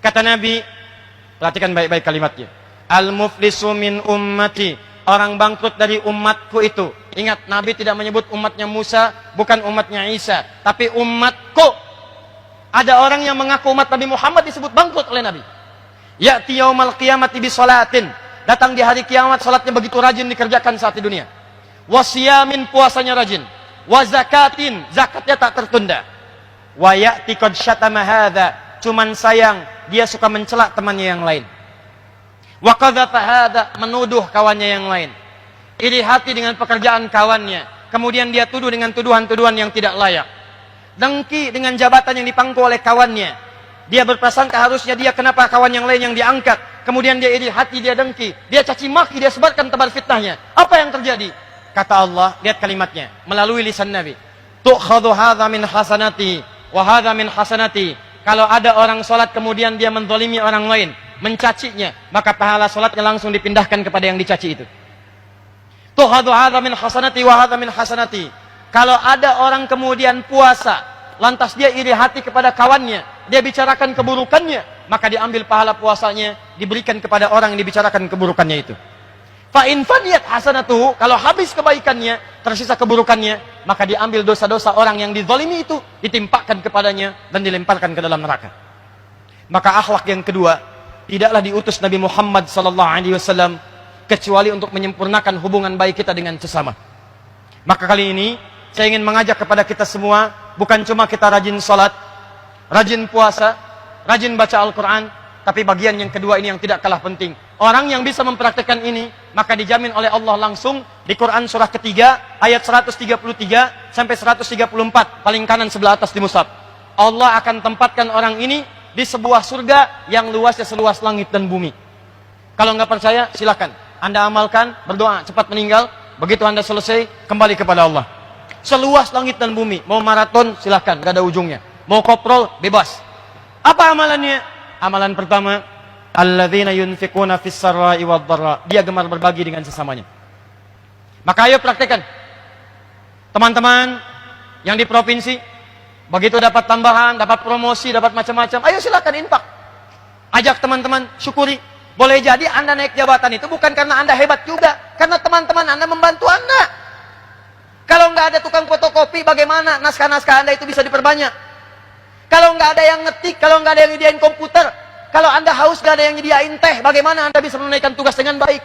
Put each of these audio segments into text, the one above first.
Kata Nabi, perhatikan baik-baik kalimatnya. Al-muflisu min ummati, orang bangkrut dari umatku itu. Ingat, Nabi tidak menyebut umatnya Musa, bukan umatnya Isa, tapi umatku. Ada orang yang mengaku umat Nabi Muhammad disebut bangkrut oleh Nabi. Ya'ti yaumal qiyamati bi salatin, datang di hari kiamat salatnya begitu rajin dikerjakan saat di dunia. Wasiyamin, puasanya rajin. Wa zakatin, zakatnya tak tertunda. Wa ya'ti qad syatama hadza, cuman sayang dia suka mencela temannya yang lain. Wa qadhafa hadza, menuduh kawannya yang lain. Iri hati dengan pekerjaan kawannya, kemudian dia tuduh dengan tuduhan-tuduhan yang tidak layak. Dengki dengan jabatan yang dipangku oleh kawannya. Dia berprasangka harusnya dia, kenapa kawan yang lain yang diangkat. Kemudian dia iri hati, dia dengki, dia caci maki, dia sebarkan tebar fitnahnya. Apa yang terjadi? Kata Allah, lihat kalimatnya melalui lisan Nabi. Tu'khadhu hadza min hasanati wa hadza min hasanati. Kalau ada orang salat kemudian dia menzalimi orang lain, mencacinya, maka pahala salatnya langsung dipindahkan kepada yang dicaci itu. Tu'khadhu hadza min hasanati wa hadza min hasanati. Kalau ada orang kemudian puasa, lantas dia iri hati kepada kawannya, dia bicarakan keburukannya, maka diambil pahala puasanya, diberikan kepada orang yang dibicarakan keburukannya itu. Fa in faniyat hasanatuhu, kalau habis kebaikannya, tersisa keburukannya, maka diambil dosa-dosa orang yang dizalimi itu, ditimpakan kepadanya dan dilemparkan ke dalam neraka. Maka akhlak yang kedua, tidaklah diutus Nabi Muhammad SAW kecuali untuk menyempurnakan hubungan baik kita dengan sesama. Maka kali ini saya ingin mengajak kepada kita semua, bukan cuma kita rajin salat, rajin puasa, rajin baca Al-Quran, tapi bagian yang kedua ini yang tidak kalah penting. Orang yang bisa mempraktikkan ini, maka dijamin oleh Allah langsung di Quran surah ketiga, ayat 133 sampai 134, paling kanan sebelah atas di mushaf. Allah akan tempatkan orang ini di sebuah surga yang luasnya seluas langit dan bumi. Kalau nggak percaya, silakan. Anda amalkan, berdoa, cepat meninggal. Begitu Anda selesai, kembali kepada Allah. Seluas langit dan bumi. Mau maraton, silakan, nggak ada ujungnya. Mau koprol, bebas. Apa amalannya? Amalan pertama, alladzina yunfiquna fis sarra'i wad dharra. Dia gemar berbagi dengan sesamanya. Maka ayo praktekkan. Teman-teman yang di provinsi, begitu dapat tambahan, dapat promosi, dapat macam-macam, ayo silakan infak. Ajak teman-teman, syukuri. Boleh jadi Anda naik jabatan itu bukan karena Anda hebat juga, karena teman-teman Anda membantu Anda. Kalau nggak ada tukang fotokopi, bagaimana naskah-naskah Anda itu bisa diperbanyak? Kalau nggak ada yang ngetik, kalau nggak ada yang nyediain komputer, kalau Anda haus nggak ada yang nyediain teh, bagaimana Anda bisa menunaikan tugas dengan baik?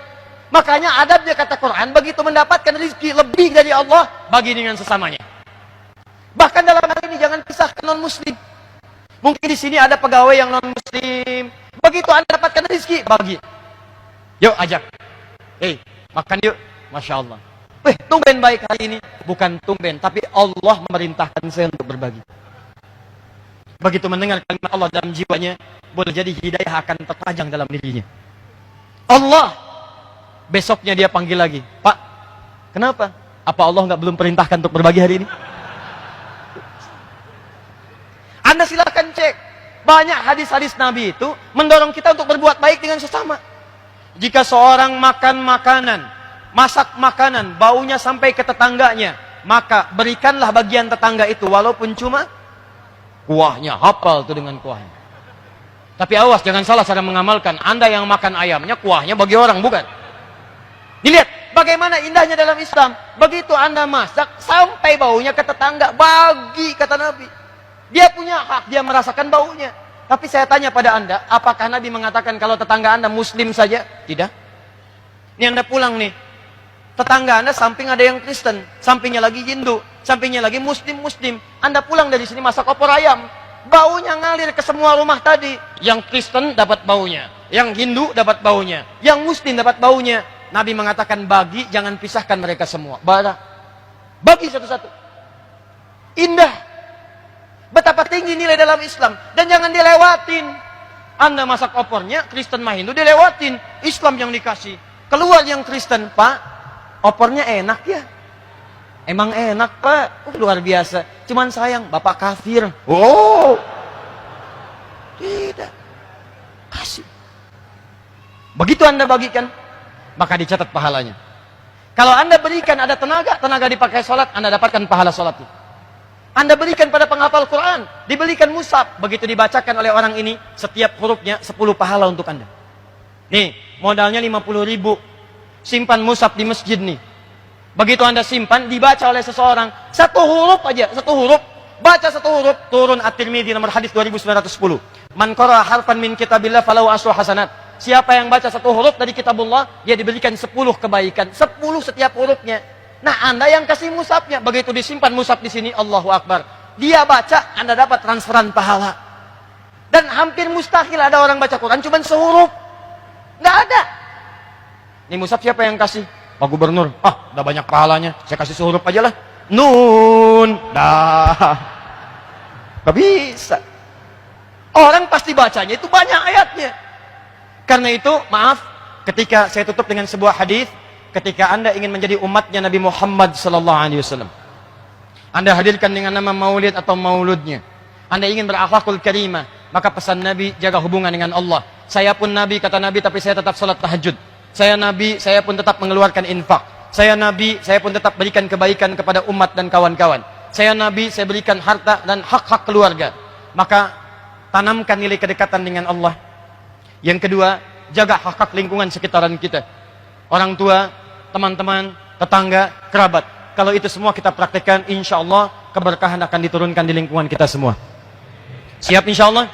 Makanya adabnya kata Quran, begitu mendapatkan rezeki lebih dari Allah, bagi dengan sesamanya. Bahkan dalam hal ini jangan pisahkan non-muslim. Mungkin di sini ada pegawai yang non-muslim. Begitu Anda dapatkan rezeki, bagi. Yuk ajak. Makan yuk. Masya Allah. Tumben baik hari ini. Bukan tumben, tapi Allah memerintahkan saya untuk berbagi. Begitu mendengar kalimat Allah dalam jiwanya, boleh jadi hidayah akan terpajang dalam dirinya. Allah, besoknya dia panggil lagi. Pak, kenapa? Apa Allah nggak belum perintahkan untuk berbagi hari ini? Anda silakan cek. Banyak hadis-hadis Nabi itu mendorong kita untuk berbuat baik dengan sesama. Jika seorang makan makanan, masak makanan, baunya sampai ke tetangganya, maka berikanlah bagian tetangga itu, walaupun cuma kuahnya, hafal tuh dengan kuahnya. Tapi awas, jangan salah cara mengamalkan. Anda yang makan ayamnya, kuahnya bagi orang, bukan. Dilihat bagaimana indahnya dalam Islam. Begitu Anda masak, sampai baunya ke tetangga, bagi, kata Nabi. Dia punya hak, dia merasakan baunya. Tapi saya tanya pada Anda, apakah Nabi mengatakan kalau tetangga Anda Muslim saja? Tidak. Ini Anda pulang nih, tetangga Anda samping ada yang Kristen, sampingnya lagi Hindu, sampingnya lagi Muslim. Anda pulang dari sini masak opor ayam, baunya ngalir ke semua rumah tadi. Yang Kristen dapat baunya, yang Hindu dapat baunya, yang Muslim dapat baunya. Nabi mengatakan bagi, jangan pisahkan mereka semua. Bagi satu-satu. Indah. Betapa tinggi nilai dalam Islam. Dan jangan dilewatin. Anda masak opornya, Kristen mah Hindu, dilewatin. Islam yang dikasih. Keluar yang Kristen, Pak, opornya enak ya? Emang enak, Pak? Luar biasa. Cuman sayang, Bapak kafir. Oh, tidak. Kasih. Begitu Anda bagikan, maka dicatat pahalanya. Kalau Anda berikan ada tenaga dipakai sholat, Anda dapatkan pahala sholat itu. Anda berikan pada penghafal Quran, dibelikan mushaf, begitu dibacakan oleh orang ini, setiap hurufnya 10 pahala untuk Anda. Nih, modalnya 50.000. Simpan mushaf di masjid nih. Begitu Anda simpan, dibaca oleh seseorang, satu huruf aja, satu huruf, baca satu huruf, turun At-Tirmidzi nomor hadis 2910. Man qara'a harfan min kitabillah falahu asyru hasanat. Siapa yang baca satu huruf dari kitabullah, dia diberikan 10 kebaikan, 10 setiap hurufnya. Nah, Anda yang kasih mushafnya, begitu disimpan mushaf di sini, Allahu Akbar. Dia baca, Anda dapat transferan pahala. Dan hampir mustahil ada orang baca Quran cuma sehuruf. Nggak ada. Ini mushaf siapa yang kasih? Pak Gubernur. Ah, udah banyak pahalanya. Saya kasih sehuruf aja lah. Nun. Dah. Nggak bisa. Orang pasti bacanya itu banyak ayatnya. Karena itu, maaf, ketika saya tutup dengan sebuah hadis, ketika Anda ingin menjadi umatnya Nabi Muhammad SAW, Anda hadirkan dengan nama maulid atau mauludnya. Anda ingin berakhlakul karimah, maka pesan Nabi, jaga hubungan dengan Allah. Saya pun Nabi, kata Nabi, tapi saya tetap salat tahajud. Saya Nabi, saya pun tetap mengeluarkan infak. Saya Nabi, saya pun tetap berikan kebaikan kepada umat dan kawan-kawan. Saya Nabi, saya berikan harta dan hak-hak keluarga. Maka tanamkan nilai kedekatan dengan Allah. Yang kedua, jaga hak-hak lingkungan sekitaran kita. Orang tua, teman-teman, tetangga, kerabat. Kalau itu semua kita praktekkan, insya Allah keberkahan akan diturunkan di lingkungan kita semua. Siap insya Allah?